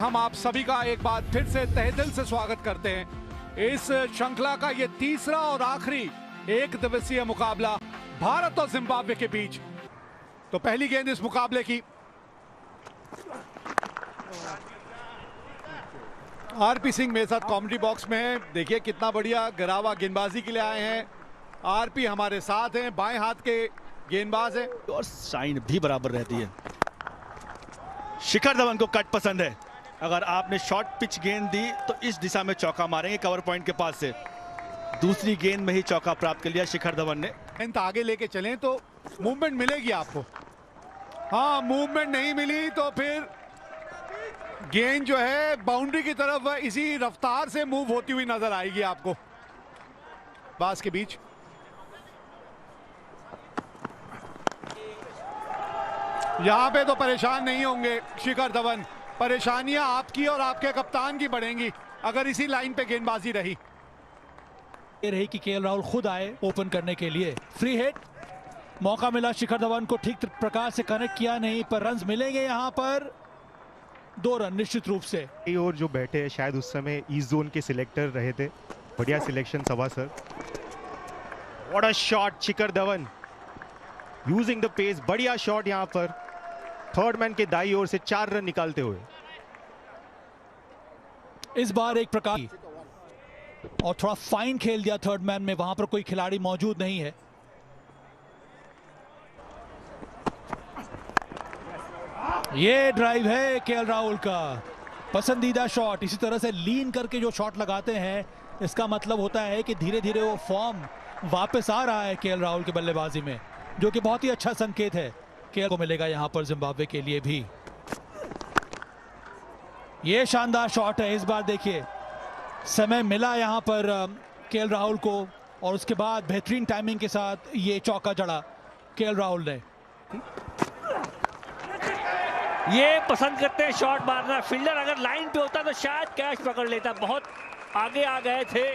हम आप सभी का एक बार फिर से तहे दिल से स्वागत करते हैं इस श्रृंखला का ये तीसरा और आखिरी एक दिवसीय मुकाबला भारत और जिम्बाब्वे के बीच। तो पहली गेंद इस मुकाबले की आरपी सिंह मेरे साथ कॉमेडी बॉक्स में है। देखिए कितना बढ़िया गिरावा गेंदबाजी के लिए आए हैं। आरपी हमारे साथ हैं, बाएं हाथ के गेंदबाज हैं और साइन भी बराबर रहती है। शिखर धवन को कट पसंद है। अगर आपने शॉर्ट पिच गेंद दी तो इस दिशा में चौका मारेंगे कवर पॉइंट के पास से। दूसरी गेंद में ही चौका प्राप्त कर लिया शिखर धवन ने। गेंद आगे लेके चलें तो मूवमेंट मिलेगी आपको। हाँ, मूवमेंट नहीं मिली तो फिर गेंद जो है बाउंड्री की तरफ इसी रफ्तार से मूव होती हुई नजर आएगी आपको। बास के बीच यहां पे तो परेशान नहीं होंगे शिखर धवन। परेशानियां आपकी और आपके कप्तान की बढ़ेंगी अगर इसी लाइन पे गेंदबाजी रही। ये रही कि केएल राहुल खुद आए ओपन करने के लिए। फ्री हिट मौका मिला शिखर धवन को, ठीक प्रकार से कनेक्ट किया नहीं, पर रन्स मिलेंगे यहां पर। 2 रन निश्चित रूप से। और जो बैठे हैं शायद उस समय ईस्ट जोन के सिलेक्टर रहे थे। बढ़िया सिलेक्शन सभा sir. What a shot Shikhar Dhawan using the pace. बढ़िया शॉट यहां पर थर्ड मैन के दाई ओर से 4 रन निकालते हुए। इस बार एक प्रकार और थोड़ा फाइन खेल दिया थर्ड मैन में, वहां पर कोई खिलाड़ी मौजूद नहीं है। ये ड्राइव है केएल राहुल का पसंदीदा शॉट। इसी तरह से लीन करके जो शॉट लगाते हैं इसका मतलब होता है कि धीरे धीरे वो फॉर्म वापस आ रहा है केएल राहुल की बल्लेबाजी में, जो कि बहुत ही अच्छा संकेत है। केएल को मिलेगा यहां पर जिम्बाब्वे के लिए भी। ये शानदार शॉट है। इस बार देखिए समय मिला यहां पर केएल राहुल को और उसके बाद बेहतरीन टाइमिंग के साथ ये चौका जड़ा केएल राहुल ने। ये पसंद करते हैं शॉट मारना। फील्डर अगर लाइन पे होता तो शायद कैच पकड़ लेता। बहुत आगे आ गए थे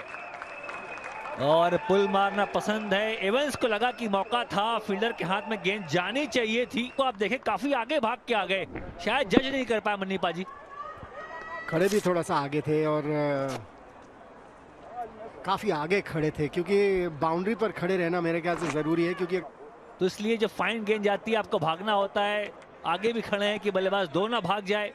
और पुल मारना पसंद है। एवंस को लगा कि मौका था, फील्डर के हाथ में गेंद जानी चाहिए थी। तो आप देखें काफी आगे भाग के आ गए, शायद जज नहीं कर पाया मन्नी पाजी। खड़े भी थोड़ा सा आगे थे और काफी आगे खड़े थे, क्योंकि बाउंड्री पर खड़े रहना मेरे ख्याल से जरूरी है। क्योंकि तो इसलिए जब फाइन गेंद जाती है आपको भागना होता है। आगे भी खड़े हैं कि बल्लेबाज दो ना भाग जाए,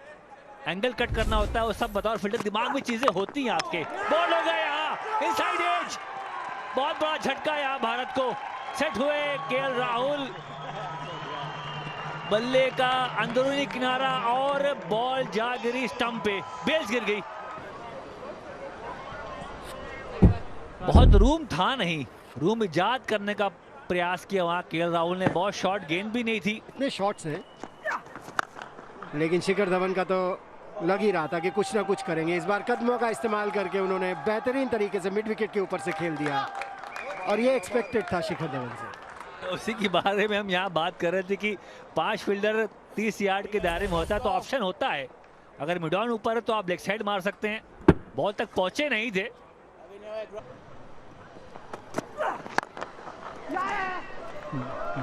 एंगल कट करना होता है। वो सब बतौर फील्डर दिमाग में चीजें होती हैं आपके। बॉल हो गया यहाँ इनसाइड एज। बहुत बड़ा झटका यहाँ भारत को। सेट हुए केएल राहुल, बल्ले का अंदरूनी किनारा और बॉल जा गिरी स्टंप पे, बेल्स गिर गई। बहुत रूम था नहीं, रूम इजाद करने का प्रयास किया वहां केएल राहुल ने। बहुत शॉर्ट गेंद भी नहीं थी। इतने शॉट्स हैं लेकिन शिखर धवन का तो लग ही रहा था कि कुछ ना कुछ करेंगे। इस बार कदमों का इस्तेमाल करके उन्होंने बेहतरीन तरीके से मिड विकेट के ऊपर से खेल दिया और ये एक्सपेक्टेड था शिखर धवन से। उसी के बारे में हम यहाँ बात कर रहे थे कि 5 फील्डर 30 यार्ड के दायरे में होता है तो ऑप्शन होता है। अगर मिड ऑन ऊपर है तो आप लेग साइड मार सकते हैं। बॉल तक पहुंचे नहीं थे।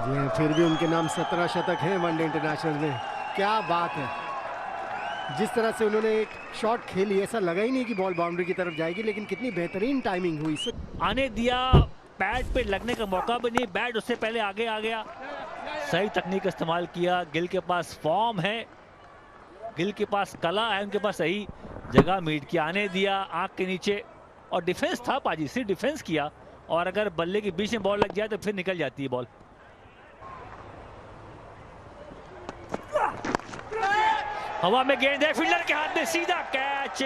ये फिर भी उनके नाम 17 शतक हैं वनडे इंटरनेशनल में। क्या बात है, जिस तरह से उन्होंने एक शॉट खेली ऐसा लगा ही नहीं कि बॉल बाउंड्री की तरफ जाएगी, लेकिन कितनी बेहतरीन टाइमिंग हुई। आने दिया, बैट पे लगने का मौका भी नहीं, बैट उससे पहले आगे आ गया। सही तकनीक इस्तेमाल किया। गिल के पास फॉर्म है, गिल के पास कला है, उनके पास सही जगह मीट किया। आने दिया आंख के नीचे और डिफेंस था पाजी, सिर्फ डिफेंस किया। और अगर बल्ले के बीच में बॉल लग जाए तो फिर निकल जाती है बॉल। हवा में गेंद है, फील्डर के हाथ में सीधा कैच।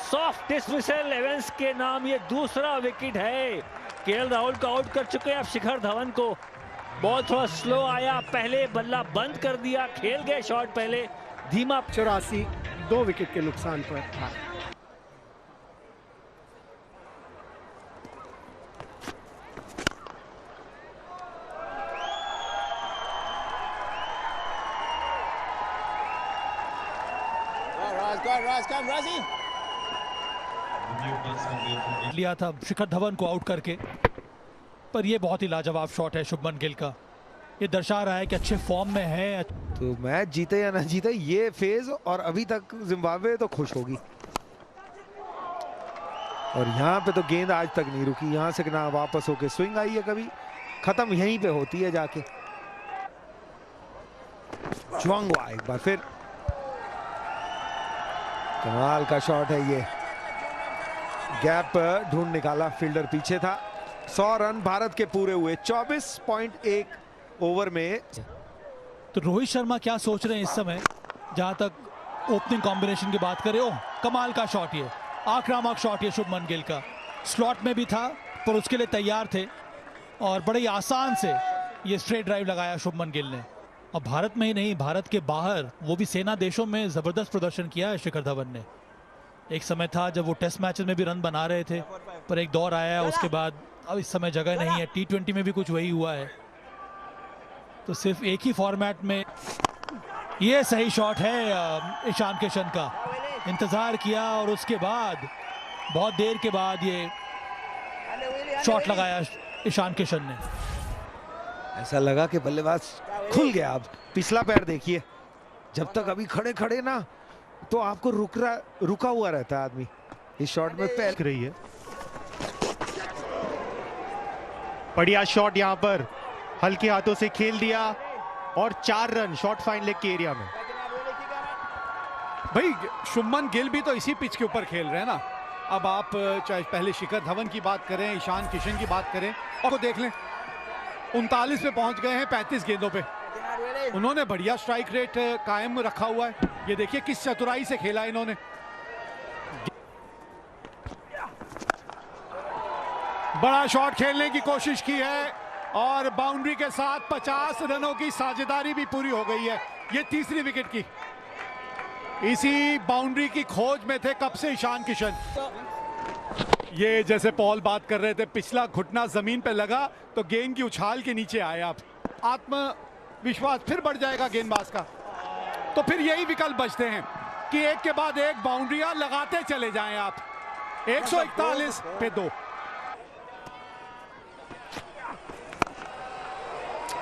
Soft dismissal. एवंस के नाम ये दूसरा विकेट है। केएल राहुल को आउट कर चुके हैं अब शिखर धवन को। बॉल थोड़ा स्लो आया, पहले बल्ला बंद कर दिया, खेल गए शॉट पहले धीमा। 84 2 विकेट के नुकसान पर था। लिया था शिखर धवन को आउट करके, पर यह बहुत ही लाजवाब शॉट है शुभमन गिल का। ये दर्शा रहा है कि अच्छे फॉर्म में है। तो मैच जीते या ना जीते ये फेज, और अभी तक जिम्बाब्वे तो खुश होगी। और यहाँ पे तो गेंद आज तक नहीं रुकी, यहाँ से ना वापस होके स्विंग आई है, कभी खत्म यहीं पे होती है जाके। जुआंगवा एक बार फिर, कमाल का शॉट है ये, गैप ढूंढ निकाला, फील्डर पीछे था। 100 रन भारत के पूरे हुए 24.1 ओवर में। तो रोहित शर्मा क्या सोच रहे हैं इस समय, जहां तक ओपनिंग कॉम्बिनेशन की बात करें। ओह कमाल का शॉट, ये आक्रामक शॉट ये शुभमन गिल का, स्लॉट में भी था पर उसके लिए तैयार थे और बड़े आसान से ये स्ट्रेट ड्राइव लगाया शुभमन गिल ने। और भारत में ही नहीं, भारत के बाहर, वो भी सेना देशों में जबरदस्त प्रदर्शन किया है शिखर धवन ने। एक समय था जब वो टेस्ट मैचेस में भी रन बना रहे थे, पर एक दौर आया है उसके बाद अब इस समय जगह नहीं है। T20 में भी कुछ वही हुआ है, तो सिर्फ एक ही फॉर्मेट में। ये सही शॉट है ईशान किशन का, इंतजार किया और उसके बाद बहुत देर के बाद ये शॉट लगाया ईशान किशन ने। ऐसा लगा कि बल्लेबाज खुल गया। अब पिछला पैर देखिए, जब तक अभी खड़े खड़े ना तो आपको रुका हुआ रहता है आदमी। इस शॉट में पैर रही है, बढ़िया शॉट यहाँ पर, हल्के हाथों से खेल दिया और 4 रन शॉर्ट फाइन लेग के एरिया में। भाई शुभमन गिल भी तो इसी पिच के ऊपर खेल रहे हैं ना। अब आप चाहे पहले शिखर धवन की बात करें, ईशान किशन की बात करें, और देख लें 39 पे पहुंच गए हैं 35 गेंदों पे। उन्होंने बढ़िया स्ट्राइक रेट कायम रखा हुआ है। ये देखिए किस चतुराई से खेला इन्होंने। बड़ा शॉट खेलने की कोशिश की है और बाउंड्री के साथ 50 रनों की साझेदारी भी पूरी हो गई है। ये तीसरी विकेट की, इसी बाउंड्री की खोज में थे कब से ईशान किशन। ये जैसे पॉल बात कर रहे थे, पिछला घुटना जमीन पे लगा तो गेंद की उछाल के नीचे आए। आप आत्मविश्वास फिर बढ़ जाएगा गेंदबाज का। तो फिर यही विकल्प बचते हैं कि एक के बाद एक बाउंड्रियां लगाते चले जाएं आप। 141 पे 2,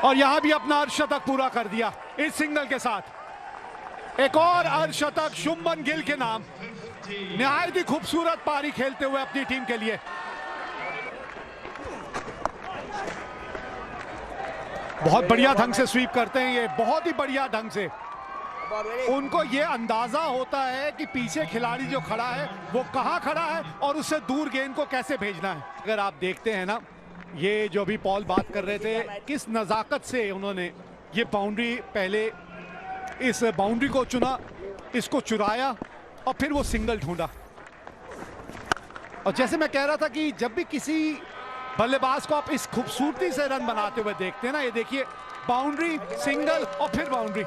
और यहां भी अपना अर्धशतक पूरा कर दिया इस सिंगल के साथ। एक और अर्धशतक शुभमन गिल के नाम। निहायत ही खूबसूरत पारी खेलते हुए अपनी टीम के लिए। बहुत बढ़िया ढंग से स्वीप करते हैं ये, बहुत ही बढ़िया ढंग से। उनको ये अंदाजा होता है कि पीछे खिलाड़ी जो खड़ा है वो कहां खड़ा है और उससे दूर गेंद को कैसे भेजना है। अगर आप देखते हैं ना, ये जो भी पॉल बात कर रहे थे, किस नजाकत से उन्होंने ये बाउंड्री, पहले इस बाउंड्री को चुना, इसको चुराया और फिर वो सिंगल ढूंढा। और जैसे मैं कह रहा था कि जब भी किसी बल्लेबाज को आप इस खूबसूरती से रन बनाते हुए देखते हैं ना, ये देखिए बाउंड्री, सिंगल और फिर बाउंड्री।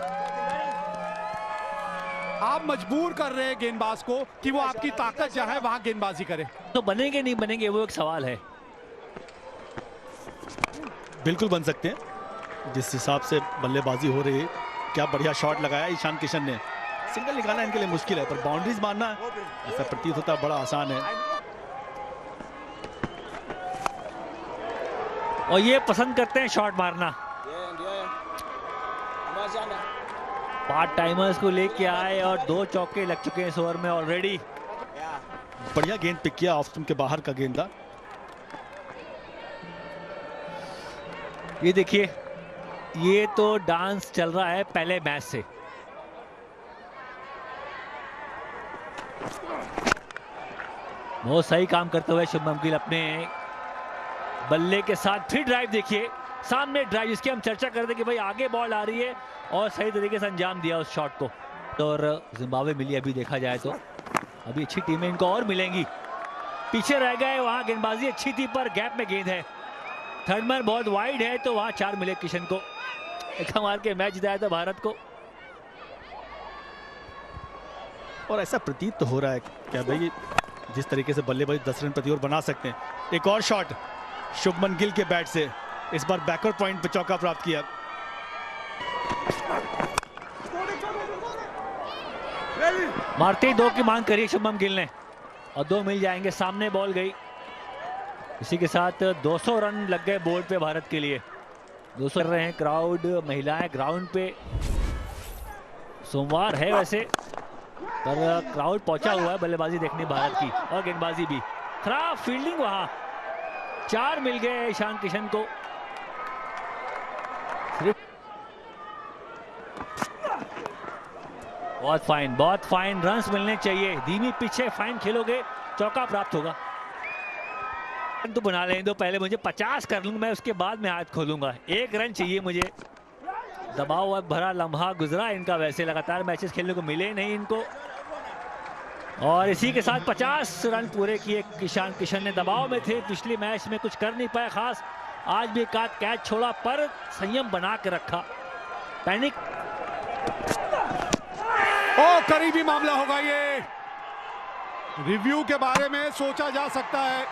आप मजबूर कर रहे हैं गेंदबाज को कि वो आपकी ताकत जहां है वहां गेंदबाजी करे। तो बनेंगे नहीं बनेंगे वो एक सवाल है। बिल्कुल बन सकते हैं, जिस हिसाब से बल्लेबाजी हो रही है। क्या बढ़िया शॉट लगाया ईशान किशन ने। सिंगल निकालना इनके लिए मुश्किल है, पर बाउंड्रीज मारना ऐसा प्रतीत होता है बड़ा आसान है। और ये पसंद करते हैं शॉट मारना। पार्ट टाइमर्स को लेके आए और 2 चौके लग चुके हैं इस ओवर में ऑलरेडी। बढ़िया गेंद पिक किया, ऑफ स्टंप के बाहर का गेंद था। ये देखिए, ये तो डांस चल रहा है पहले मैच से। बहुत सही काम करते हुए शुभमन गिल अपने बल्ले के साथ। फिर ड्राइव देखिए, सामने ड्राइव जिसकी हम चर्चा कर रहे थे कि भाई आगे बॉल आ रही है, और सही तरीके से अंजाम दिया उस शॉट को। तो और जिम्बाब्वे मिली अभी देखा जाए तो, अभी अच्छी टीमें इनको और मिलेंगी। पीछे रह गए, वहां गेंदबाजी अच्छी थी पर गैप में गेंद है। थर्ड मैन बहुत वाइड है तो वहां 4 मिले किशन को। एक मार के मैच जिताया था भारत को। और ऐसा प्रतीत तो हो रहा है क्या भाई, जिस तरीके से बल्लेबाजी 10 रन प्रति ओवर बना सकते हैं। एक और शॉट शुभमन गिल के बैट से, इस बार बैकवर्ड पॉइंट पे चौका प्राप्त किया। मारते ही 2 की मांग करी शुभमन गिल ने और 2 मिल जाएंगे। सामने बॉल गई, इसी के साथ 200 रन लग गए बोर्ड पे भारत के लिए। 200 कर रहे हैं क्राउड, महिलाएं ग्राउंड पे। सोमवार है वैसे, पर क्राउड पहुंचा हुआ है बल्लेबाजी देखने भारत की, और गेंदबाजी भी। खराब फील्डिंग, वहां 4 मिल गए ईशान किशन को। बहुत फाइन रन्स मिलने चाहिए। धीमी पीछे फाइन खेलोगे चौका प्राप्त होगा। तो बना लें दो, पहले मुझे 50 कर लूँ मैं, उसके बाद मैं हाथ खोलूंगा। 1 रन चाहिए मुझे। दबाव भरा लम्हा गुजरा इनका, वैसे लगातार मैचेस खेलने को मिले नहीं इनको, और इसी के साथ 50 रन पूरे किए ईशान किशन ने। दबाव में थे, पिछले मैच में कुछ कर नहीं पाए खास, आज भी एक आध कैच छोड़ा पर संयम बना के रखा। पैनिक, ओ करीबी मामला होगा ये। रिव्यू के बारे में सोचा जा सकता है,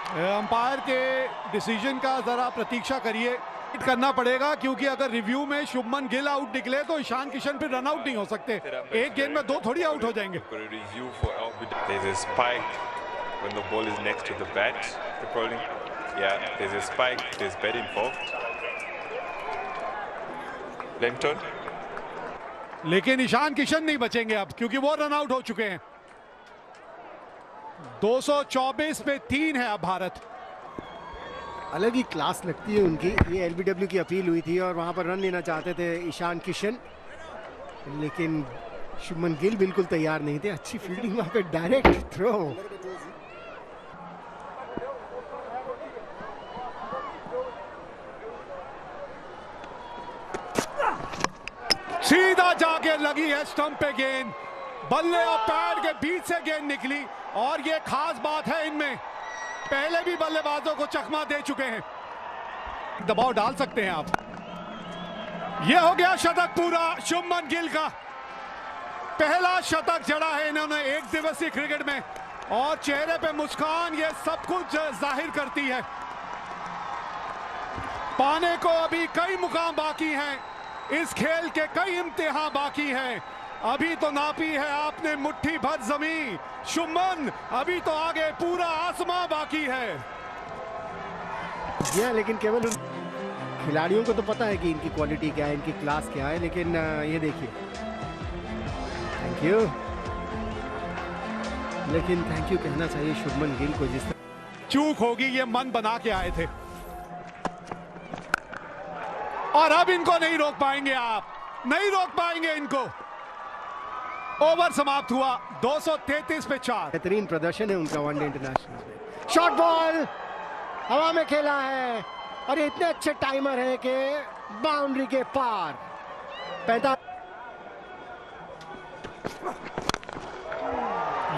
अंपायर के डिसीजन का जरा प्रतीक्षा करिए, करना पड़ेगा, क्योंकि अगर रिव्यू में शुभमन गिल आउट निकले तो ईशान किशन फिर रन आउट नहीं हो सकते। एक गेंद में 2 थोड़ी आउट हो जाएंगे। There's a spike when the ball is next to the bat. The bowling, yeah, there's a spike. There's bat involved. Lenton. लेकिन ईशान किशन नहीं बचेंगे अब, क्योंकि वो रन आउट हो चुके हैं। 224 पे 3 है अब भारत। अलग ही क्लास लगती है उनकी। ये एलबीडब्ल्यू की अपील हुई थी और वहां पर रन लेना चाहते थे ईशान किशन, लेकिन शुभमन गिल बिल्कुल तैयार नहीं थे। अच्छी फील्डिंग वहां पे, डायरेक्ट थ्रो। सीधा जाके लगी है स्टंप पे गेंद, बल्ले और पैड के बीच से गेंद निकली, और ये खास बात है इनमें, पहले भी बल्लेबाजों को चकमा दे चुके हैं। दबाव डाल सकते हैं आप। ये हो गया शतक पूरा शुभमन गिल का। पहला शतक जड़ा है इन्होंने 1 दिवसीय क्रिकेट में, और चेहरे पे मुस्कान ये सब कुछ जाहिर करती है। पाने को अभी कई मुकाम बाकी हैं, इस खेल के कई इम्तिहान बाकी हैं। अभी तो नापी है आपने मुट्ठी भर जमीन शुभमन, अभी तो आगे पूरा आसमां बाकी है। लेकिन केवल खिलाड़ियों को तो पता है कि इनकी क्वालिटी क्या है, इनकी क्लास क्या है, लेकिन ये देखिए, थैंक यू, लेकिन थैंक यू कहना चाहिए शुभमन गिल को, जिस चूक होगी ये मन बना के आए थे, और अब इनको नहीं रोक पाएंगे, आप नहीं रोक पाएंगे इनको। ओवर समाप्त हुआ 233 पे 4। बेहतरीन प्रदर्शन है उनका वनडे इंटरनेशनल में। शॉर्ट बॉल हवा में खेला है, और ये इतने अच्छे टाइमर है कि बाउंड्री के पार। 45।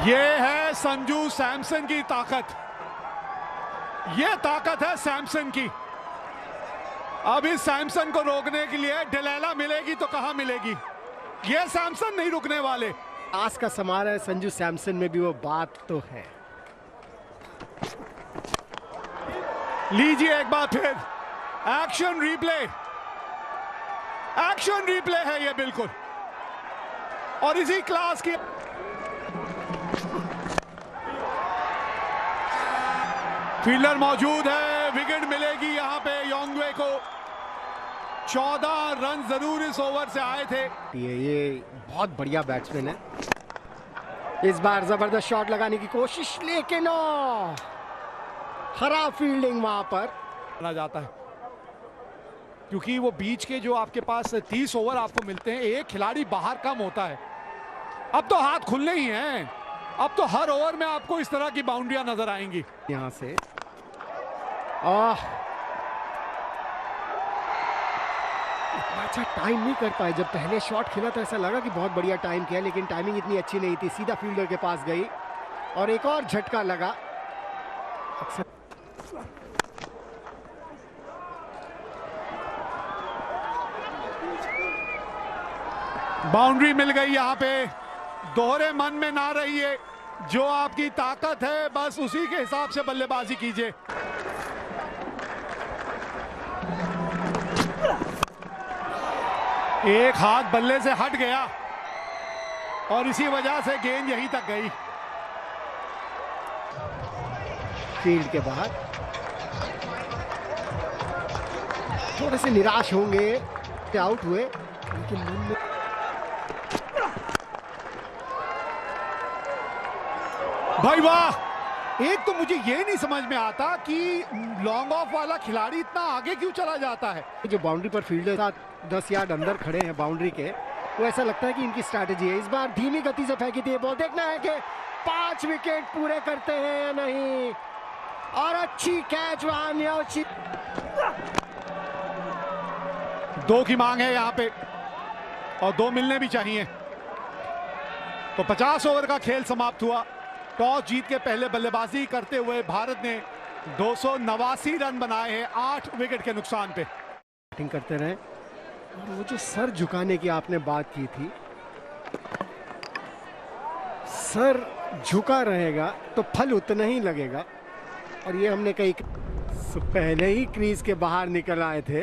ये है संजू सैमसन की ताकत, ये ताकत है सैमसन की। अब इस सैमसन को रोकने के लिए डिलैला मिलेगी तो कहां मिलेगी, ये सैमसन नहीं रुकने वाले। आज का समारोह है, संजू सैमसन में भी वो बात तो है। लीजिए एक बार फिर एक्शन रिप्ले, एक्शन रिप्ले है ये बिल्कुल, और इसी क्लास की। फील्डर मौजूद है, विकेट मिलेगी यहां पे योंगवे को। 14 रन जरूर इस ओवर से आए थे। ये बहुत बढ़िया बैट्समैन है। इस बार जबरदस्त शॉट लगाने की कोशिश, लेकिन खराब फील्डिंग वहां पर माना जाता है, क्योंकि वो बीच के जो आपके पास 30 ओवर आपको मिलते हैं, एक खिलाड़ी बाहर कम होता है। अब तो हाथ खुलने ही हैं, अब तो हर ओवर में आपको इस तरह की बाउंड्रियां नजर आएंगी। यहां से इतना अच्छा टाइम नहीं कर पाए। जब पहले शॉट खेला तो ऐसा लगा कि बहुत बढ़िया टाइम किया, लेकिन टाइमिंग इतनी अच्छी नहीं थी। सीधा फील्डर के पास गई और एक और झटका लगा। बाउंड्री मिल गई यहां पे। दोहरे मन में ना रहिए, जो आपकी ताकत है बस उसी के हिसाब से बल्लेबाजी कीजिए। एक हाथ बल्ले से हट गया और इसी वजह से गेंद यहीं तक गई। फील्ड के बाहर थोड़े से निराश होंगे, आउट हुए, लेकिन मन में भाई वाह, एक तो मुझे ये नहीं समझ में आता कि लॉन्ग ऑफ वाला खिलाड़ी इतना आगे क्यों चला जाता है। जो बाउंड्री पर फील्डर 10 यार्ड अंदर खड़े हैं बाउंड्री के, वो ऐसा लगता है कि इनकी स्ट्रैटेजी है। इस बार धीमी गति से फेंकी थी बॉल, देखना है कि 5 विकेट पूरे करते हैं या नहीं। और अच्छी कैच वहां, 2 की मांग है यहाँ पे और 2 मिलने भी चाहिए। तो 50 ओवर का खेल समाप्त हुआ। टॉस जीत के पहले बल्लेबाजी करते हुए भारत ने 289 रन बनाए हैं 8 विकेट के नुकसान पे। बैटिंग करते रहे, और वो जो सर झुकाने की आपने बात की थी, सर झुका रहेगा तो फल उतना ही लगेगा। और ये हमने कई पहले ही क्रीज के बाहर निकल आए थे,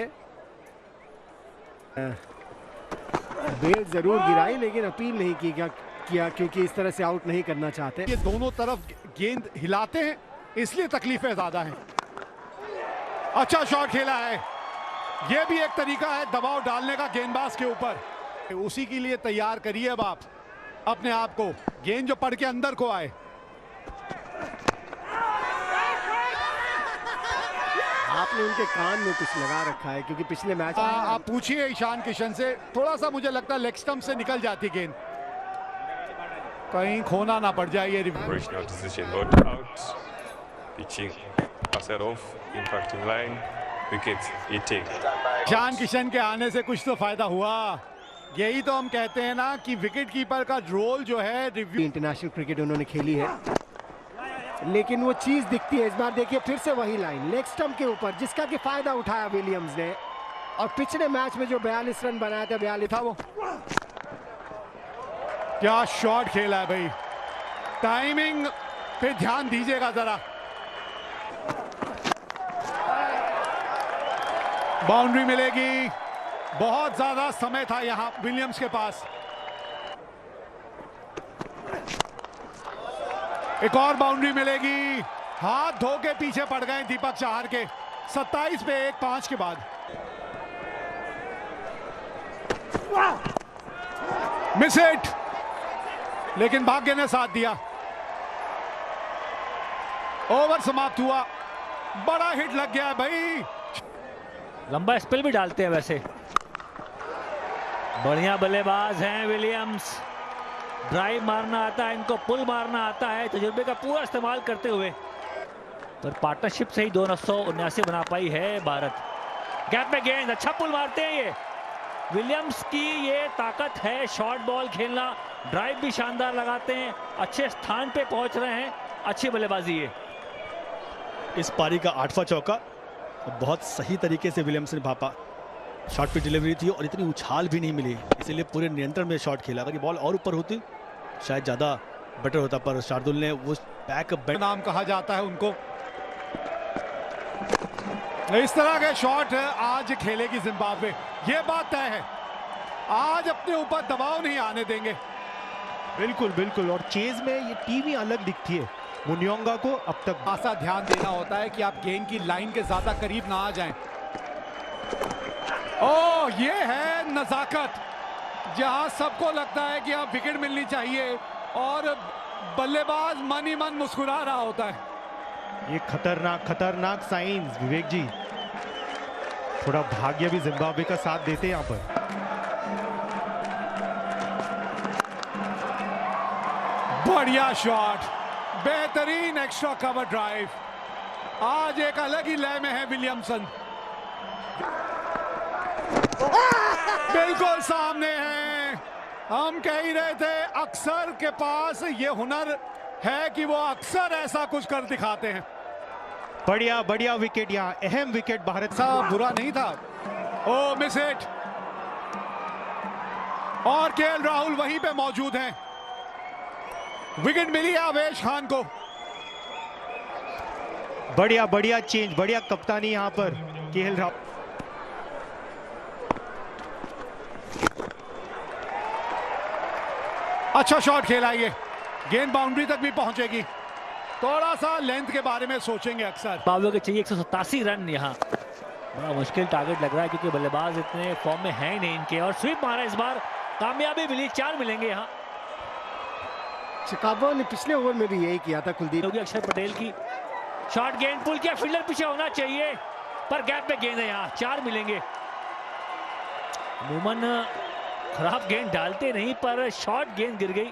बेल जरूर गिराई लेकिन अपील नहीं किया क्योंकि इस तरह से आउट नहीं करना चाहते। ये दोनों तरफ गेंद हिलाते हैं इसलिए तकलीफें ज्यादा हैं। अच्छा शॉट खेला है, ये भी एक तरीका है दबाव डालने का गेंदबाज के ऊपर। उसी के लिए तैयार करिए अब आप अपने आप को, गेंद जो पड़ के अंदर को आए। आपने उनके कान में कुछ लगा रखा है क्योंकि पिछले मैच आप पूछिए ईशान किशन से, थोड़ा सा मुझे लगता है लेग स्टंप से निकल जाती गेंद, कहीं खोना ना पड़ जाए। ये Operational decision, not out. Pitching, pass it off, impacting line, wicket, hitting. Ishan Kishan के आने से कुछ तो फायदा हुआ। यही तो हम कहते हैं ना कि विकेट कीपर का रोल जो है रिव्यू। इंटरनेशनल क्रिकेट उन्होंने खेली है, लेकिन वो चीज दिखती है इस बार। देखिए फिर से वही लाइन लेग स्टंप के ऊपर, जिसका कि फायदा उठाया विलियम्स ने। और पिछले मैच में जो 42 रन बनाया था, 42 था वो। क्या शॉट खेला है भाई, टाइमिंग पे ध्यान दीजिएगा जरा। बाउंड्री मिलेगी, बहुत ज्यादा समय था यहां विलियम्स के पास। एक और बाउंड्री मिलेगी, हाथ धो के पीछे पड़ गए दीपक चाहर के। 27 पे 1, 5 के बाद मिस हिट, लेकिन भाग्य ने साथ दिया। ओवर समाप्त हुआ, बड़ा हिट लग गया है भाई। लंबा स्पेल भी डालते हैं वैसे, बढ़िया बल्लेबाज हैं विलियम्स। ड्राइव मारना आता है इनको, पुल मारना आता है, तजुर्बे का पूरा इस्तेमाल करते हुए। पर पार्टनरशिप से ही 279 बना पाई है भारत। गैप में गेंद, अच्छा पुल मारते हैं ये विलियम्स की, ये ताकत है शॉर्ट बॉल खेलना। ड्राइव भी शानदार लगाते हैं, अच्छे स्थान पे पहुंच रहे हैं, अच्छी बल्लेबाजी है। इस पारी का 8वां चौका बहुत सही तरीके से विलियम्स ने भापा। शॉट पे डिलीवरी थी और इतनी उछाल भी नहीं मिली, इसीलिए पूरे नियंत्रण में शॉट खेला। अगर ये बॉल और ऊपर होती शायद ज़्यादा बेटर होता, पर शार्दुल ने वो बैक नाम कहा जाता है उनको। इस तरह के शॉट आज खेलेगी जिम्बाब्वे, ये बात तय है। आज अपने ऊपर दबाव नहीं आने देंगे। बिल्कुल बिल्कुल, और चेज में ये टीम ही अलग दिखती है। मुनियोंगा को अब तक ऐसा ध्यान देना होता है कि आप गेंद की लाइन के ज्यादा करीब ना आ जाएं। ओह, ये है नजाकत, जहां सबको लगता है कि अब विकेट मिलनी चाहिए और बल्लेबाज मन ही मन मुस्कुरा रहा होता है। ये खतरनाक साइंस विवेक जी। थोड़ा भाग्य भी जिम्बाब्वे का साथ देते हैं यहाँ पर। बढ़िया शॉट, बेहतरीन एक्स्ट्रा कवर ड्राइव। आज एक अलग ही लय में है विलियमसन, बिल्कुल सामने है। हम कह ही रहे थे अक्सर के पास ये हुनर है कि वो अक्सर ऐसा कुछ कर दिखाते हैं। बढ़िया विकेट, यहाँ अहम विकेट भारत। सा बुरा नहीं था। ओ मिस हिट, और केएल राहुल वहीं पे मौजूद हैं। विकेट मिली है आवेश खान को। बढ़िया चेंज, बढ़िया कप्तानी यहाँ पर केएल राहुल। अच्छा शॉट खेला, ये गेंद बाउंड्री तक भी पहुंचेगी। थोड़ा सा लेंथ के बारे में सोचेंगे अक्सर। बाबू के चाहिए 187 रन यहाँ। बड़ा मुश्किल टारगेट लग रहा है क्योंकि बल्लेबाज इतने फॉर्म में है ही नहीं इनके। और स्वीप मारा इस बार, कामयाबी मिली, 4 मिलेंगे यहाँ। शिकागो ने पिछले ओवर में भी यही किया था कुलदीप। अक्षर पटेल की शॉट गेंद पुल किया, फील्डर पीछे होना चाहिए पर गैप में गेंद है, यहाँ 4 मिलेंगे। अमूमन खराब गेंद डालते नहीं पर शॉट गेंद गिर गई,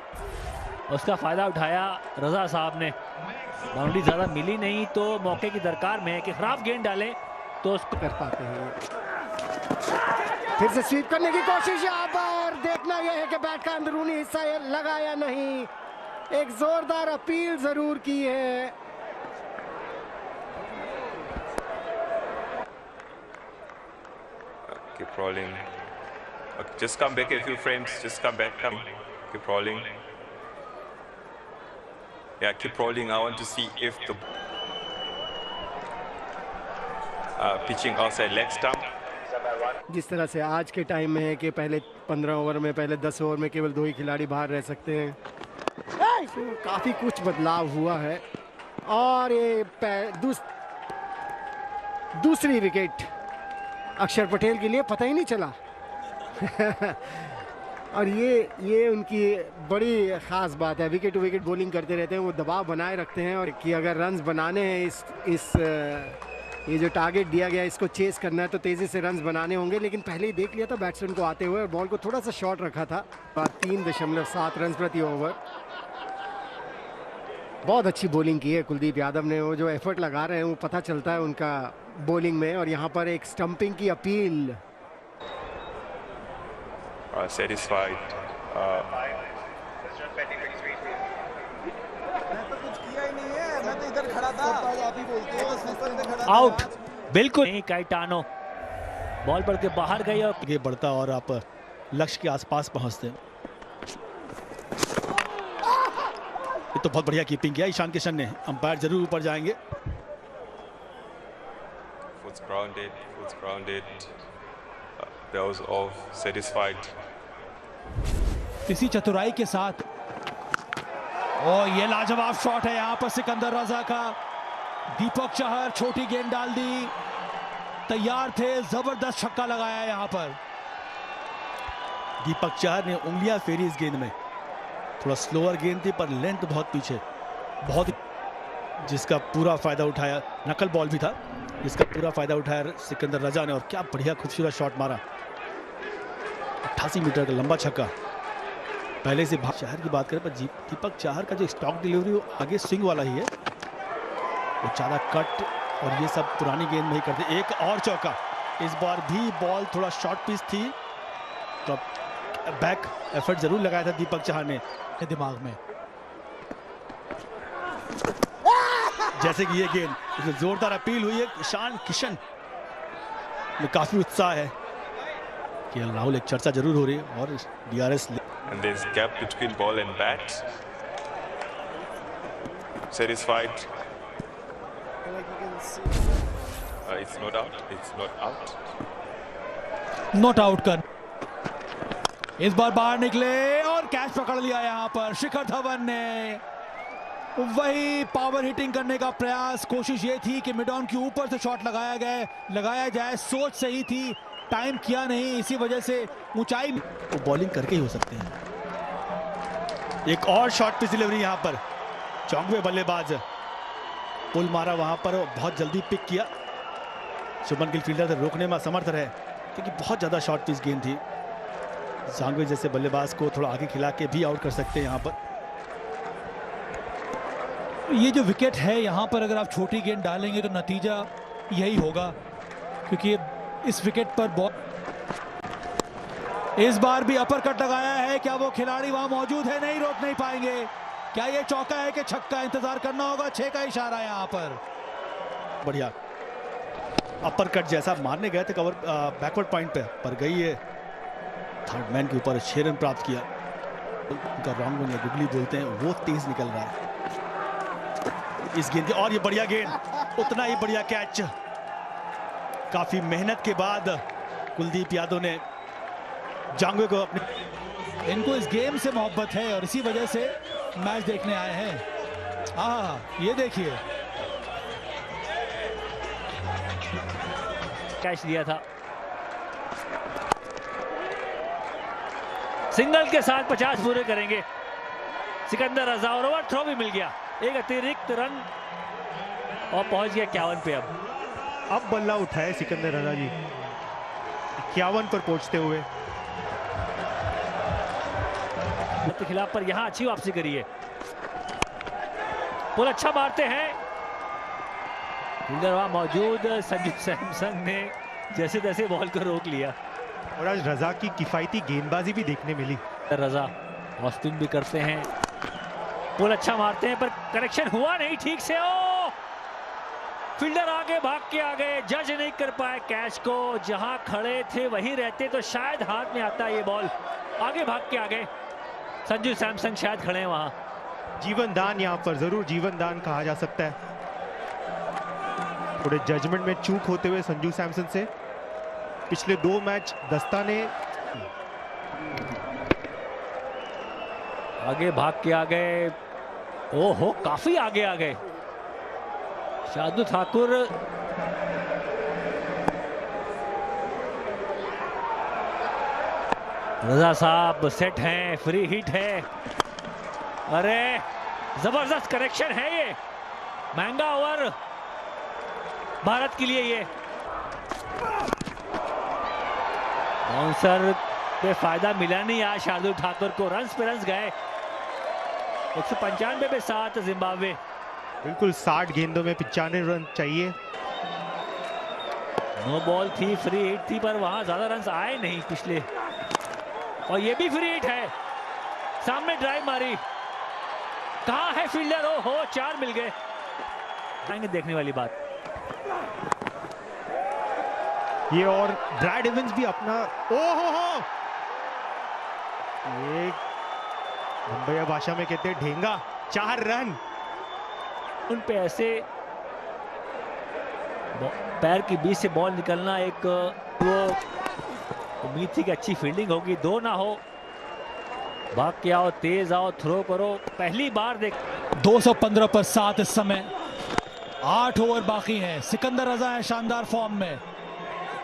उसका फायदा उठाया रजा साहब ने। बाउंड्री ज्यादा मिली नहीं तो मौके की दरकार में है कि खराब गेंद डालें तो उसको कर पाते हैं। फिर से स्वीप करने की कोशिश, यहाँ पर देखना यह है कि बैट का अंदरूनी हिस्सा लगा या नहीं। एक जोरदार अपील जरूर की है। Keep rolling. Just come back a few frames. Just come back. Come. Keep rolling. Yeah, keep rolling. I want to see if the pitching outside leg stump. जिस तरह से आज के टाइम में है कि पहले 15 ओवर में, पहले 10 ओवर में केवल 2 ही खिलाड़ी बाहर रह सकते हैं, तो काफी कुछ बदलाव हुआ है। और ये दूसरी विकेट अक्षर पटेल के लिए पता ही नहीं चला। और ये उनकी बड़ी ख़ास बात है, विकेट टू विकेट बॉलिंग करते रहते हैं, वो दबाव बनाए रखते हैं। और कि अगर रन्स बनाने हैं ये जो टारगेट दिया गया इसको चेस करना है तो तेज़ी से रन्स बनाने होंगे। लेकिन पहले ही देख लिया था बैट्समैन को आते हुए और बॉल को थोड़ा सा शॉर्ट रखा था। 3.7 रन प्रति ओवर। बहुत अच्छी बॉलिंग की है कुलदीप यादव ने। वो जो एफर्ट लगा रहे हैं वो पता चलता है उनका बॉलिंग में। और यहाँ पर एक स्टंपिंग की अपील। Satisfied. आउट, बिल्कुल नहीं। काइटानो बॉल पड़ के बाहर गई और आगे बढ़ता और आप लक्ष्य के आसपास पहुंचते। ये तो बहुत बढ़िया कीपिंग किया ईशान किशन ने। अंपायर जरूर ऊपर जाएंगे। Foot's grounded. That was off. Satisfied. इसी चतुराई के साथ ये लाजवाब शॉट है यहाँ पर सिकंदर रजा का। दीपक चहर छोटी गेंद डाल दी, तैयार थे, जबरदस्त छक्का लगाया यहाँ पर। दीपक चहर ने उंगलियां फेरी इस गेंद में। थोड़ा स्लोअर गेंद थी पर लेंथ बहुत पीछे, बहुत, जिसका पूरा फायदा उठाया। नकल बॉल भी था, जिसका पूरा फायदा उठाया सिकंदर रजा ने। और क्या बढ़िया खूबसूरत शॉट मारा, 88 मीटर का लंबा छक्का। पहले से चहर की बात करें पर दीपक चहर का जो स्टॉक डिलीवरी वो आगे स्विंग वाला ही है, वो ज़्यादा कट और ये सब पुरानी गेंद में ही करते। एक और चौका, इस बार भी बॉल थोड़ा शॉर्ट पिच थी तो बैक एफर्ट जरूर लगाया था दीपक चहर ने दिमाग में। जैसे कि ये गेंद, इसमें जोरदार अपील हुई है। ईशान किशन में काफी उत्साह है कि राहुल, एक चर्चा जरूर हो रही है। और DRS And there's gap between ball and bat. Satisfied. It's not out. It's not out. Not out कर। इस बार बाहर निकले और कैच पकड़ लिया यहाँ पर शिखर धवन ने। वही पावर हिटिंग करने का प्रयास, कोशिश ये थी कि मिड ऑन के ऊपर से शॉट लगाया जाए। सोच सही थी, टाइम किया नहीं, इसी वजह से ऊंचाई वो बॉलिंग करके ही हो सकते हैं। एक और शॉर्ट पिच डिलीवरी यहाँ पर, चौंकवे बल्लेबाज पुल मारा वहां पर, बहुत जल्दी पिक किया। शुभमन गिल फील्डर से रोकने में असमर्थ रहे क्योंकि बहुत ज्यादा शॉर्ट पिच गेंद थी। जांगवे जैसे बल्लेबाज को थोड़ा आगे खिला के भी आउट कर सकते हैं यहाँ पर। ये जो विकेट है यहाँ पर अगर आप छोटी गेंद डालेंगे तो नतीजा यही होगा, क्योंकि इस विकेट पर बॉल, इस बार भी अपर कट लगाया है। क्या वो खिलाड़ी वहां मौजूद है? नहीं, रोक नहीं पाएंगे। क्या ये चौका है कि छक्का? इंतजार करना होगा। 6 का इशारा यहाँ पर। बढ़िया अपर कट जैसा मारने गए थे कवर बैकवर्ड पॉइंट पे, पर गई है थर्ड मैन के ऊपर। 6 रन प्राप्त किया। उनका रॉन्ग या गुगली बोलते हैं, वो तेज निकल रहा है इस गेंद की। और ये बढ़िया गेंद, उतना ही बढ़िया कैच। काफी मेहनत के बाद कुलदीप यादव ने जांगवे को अपने, इनको इस गेम से मोहब्बत है और इसी वजह से मैच देखने आए हैं। ये देखिए कैच दिया था। सिंगल के साथ 50 पूरे करेंगे सिकंदर रजा और ओवर थ्रो भी मिल गया, एक अतिरिक्त रन और पहुंच गया 51 पे। अब बल्ला उठाए सिकंदर रजा जी 51 पर पहुंचते हुए। के खिलाफ पर यहां अच्छी वापसी करी है, पुल अच्छा मारते हैं, फील्डर वहां मौजूद संजू सैमसन ने जैसे तैसे बॉल को रोक लिया। और आज रजा की किफायती गेंदबाजी भी देखने मिली। रजा स्पिन भी करते हैं, पुल अच्छा मारते हैं पर कनेक्शन हुआ नहीं ठीक से। ओ फील्डर आगे भाग के आ गए, जज नहीं कर पाए कैच को, जहां खड़े थे वहीं रहते तो शायद हाथ में आता ये बॉल। आगे भाग के आ गए, संजू सैमसन शायद खड़े हैं वहां। जीवन दान यहाँ पर जरूर जीवन दान कहा जा सकता है। थोड़े जजमेंट में चूक होते हुए संजू सैमसन से। पिछले 2 मैच दस्ताने आगे भाग के आ गए, ओहो काफी आगे आ गए शार्दुल ठाकुर। रजा साहब सेट हैं, फ्री हिट है, अरे जबरदस्त कनेक्शन है, ये महंगा ओवर भारत के लिए। ये बाउंसर पे फायदा मिला नहीं आज शार्दुल ठाकुर को, रन्स पे रन्स गए। 195 पे 7 जिम्बाब्वे। बिल्कुल 60 गेंदों में 95 रन चाहिए। नो बॉल थी, फ्री हिट थी, पर वहां ज्यादा रन्स आए नहीं पिछले। और ये भी फ्री हिट है, सामने ड्राइव मारी, कहां है फील्डर? ओ हो 4 मिल गए। आएंगे देखने वाली बात। ये और ब्रैड इवंस भी अपना ओहो ये मुंबई भाषा में कहते हैं ढेंगा, 4 रन। उन पे ऐसे पैर की बीच से बॉल निकलना, एक वो उम्मीद थी कि अच्छी फील्डिंग होगी, 2 ना हो, भाग के आओ, तेज आओ, थ्रो करो, पहली बार देख। 215 पर 7 इस समय, 8 ओवर बाकी हैं। सिकंदर रजा है शानदार फॉर्म में,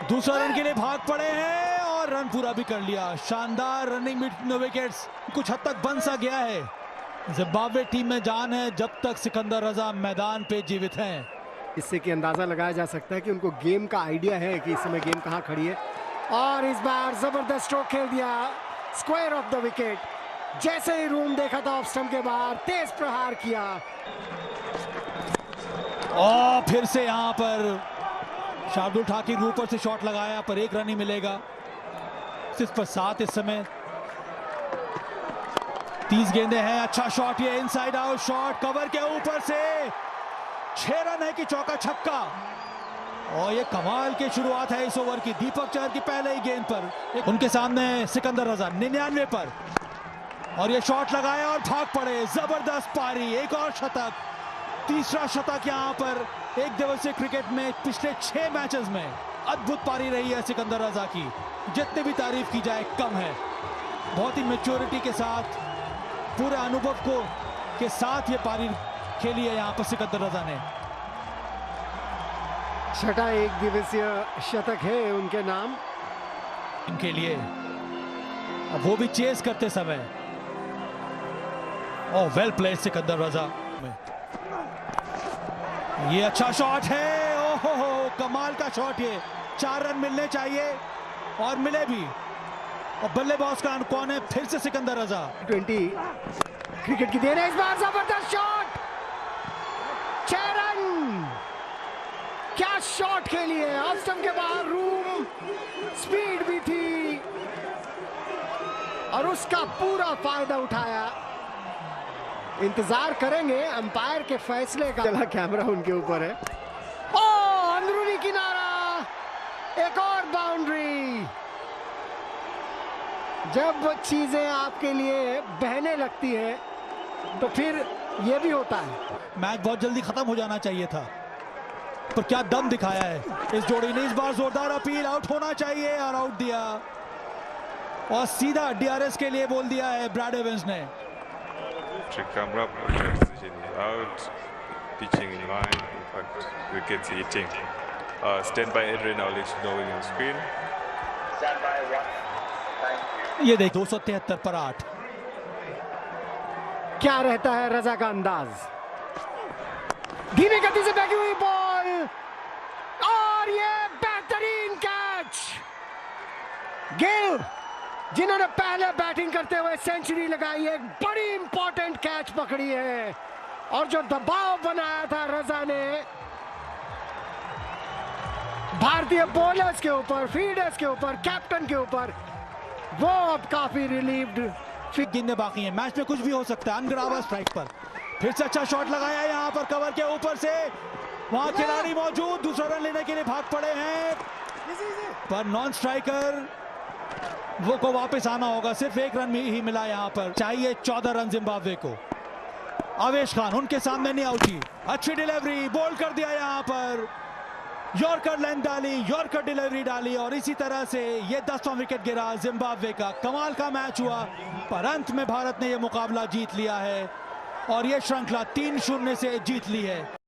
दूसरा रन के लिए भाग पड़े हैं और रन पूरा भी कर लिया। शानदार रनिंग बिटवीन द विकेट्स, कुछ हद तक बन सा गया है। जिम्बाब्वे टीम में जान है जब तक सिकंदर रजा मैदान पे जीवित हैं। इससे कि अंदाजा लगाया जा सकता है कि उनको गेम का आइडिया है कि इस समय गेम कहां खड़ी है। और इस बार जबरदस्त स्ट्रोक खेल दिया, स्क्वायर ऑफ द विकेट। जैसे ही रूम देखा था ऑफ स्टंप के बाहर, तेज प्रहार किया और फिर से यहां पर शार्दुल ठाकुर ऊपर से शॉट लगाया पर 1 रन ही मिलेगा। 6 पर 7 इस समय, 30 गेंदे हैं। अच्छा शॉट, ये इनसाइड आउट शॉट, कवर के ऊपर से 6 रन है कि चौका छक्का। और ये कमाल की शुरुआत है इस ओवर की। दीपक चहर की पहले ही गेंद पर उनके सामने सिकंदर रजा 99 पर, और ये शॉट लगाया और भाग पड़े। जबरदस्त पारी, एक और शतक, तीसरा शतक यहां पर एक दिवसीय क्रिकेट में पिछले 6 मैचेस में। अद्भुत पारी रही है सिकंदर रजा की, जितनी भी तारीफ की जाए कम है। बहुत ही मैच्योरिटी के साथ, पूरे अनुभव को के साथ ये पारी खेली है यहां पर सिकंदर रजा ने। छठा एक दिवसीय शतक है उनके नाम, इनके लिए, अब वो भी चेस करते समय। और वेल प्ले सिकंदर रजा में, ये अच्छा शॉट है, ओहो कमाल का शॉट। ये 4 रन मिलने चाहिए और मिले भी। और बल्लेबाज का कौन है? फिर से सिकंदर रजा। 20 क्रिकेट की देर है, इस बार जबरदस्त शॉट, 6 रन। क्या शॉट खेली है, ऑफ स्टंप के बाहर, रूम स्पीड भी थी और उसका पूरा फायदा उठाया। इंतजार करेंगे अंपायर के फैसले का। चला कैमरा उनके ऊपर है। ओ अंदरूनी किनारा, एक और बाउंड्री। जब चीजें आपके लिए बहने लगती है तो फिर ये भी होता है। मैच बहुत जल्दी खत्म हो जाना चाहिए था, पर क्या दम दिखाया है इस जोड़ी ने। इस बार जोरदार अपील, आउट होना चाहिए और आउट दिया, और सीधा डीआरएस के लिए बोल दिया है ब्रैड इवंस ने। Camera decision is out, pitching in line, in fact, wickets hitting. Standby Adrian, I'll let you know when you're on screen. ये देख 273 पर 8। क्या रहता है रजा का अंदाज, धीमी गति से फेंकी हुई बॉल और ये बेहतरीन कैच। गिल जिन्होंने पहले बैटिंग करते हुए सेंचुरी लगाई, एक बड़ी इंपॉर्टेंट कैच पकड़ी है और जो दबाव बनाया था रजा ने भारतीय बॉलर्स के ऊपर, फील्डर्स के ऊपर, कैप्टन के ऊपर, वो अब काफी रिलीव्ड। गेंदें बाकी हैं, मैच में कुछ भी हो सकता है। अनग्रावा स्ट्राइक पर फिर से अच्छा शॉट लगाया यहाँ पर कवर के ऊपर से, वहां खिलाड़ी मौजूद, दूसरा रन लेने के लिए भाग पड़े हैं पर नॉन स्ट्राइकर वो को वापस आना होगा। सिर्फ एक रन ही मिला यहाँ पर, चाहिए 14 रन जिम्बाब्वे को। आवेश खान उनके सामने नहीं आउटी, अच्छी डिलीवरी, बोल्ड कर दिया यहाँ पर, यॉर्कर लेंथ डाली, यॉर्कर डिलीवरी डाली और इसी तरह से ये 10वां विकेट गिरा जिम्बाब्वे का। कमाल का मैच हुआ पर अंत में भारत ने ये मुकाबला जीत लिया है और ये श्रृंखला 3-0 से जीत ली है।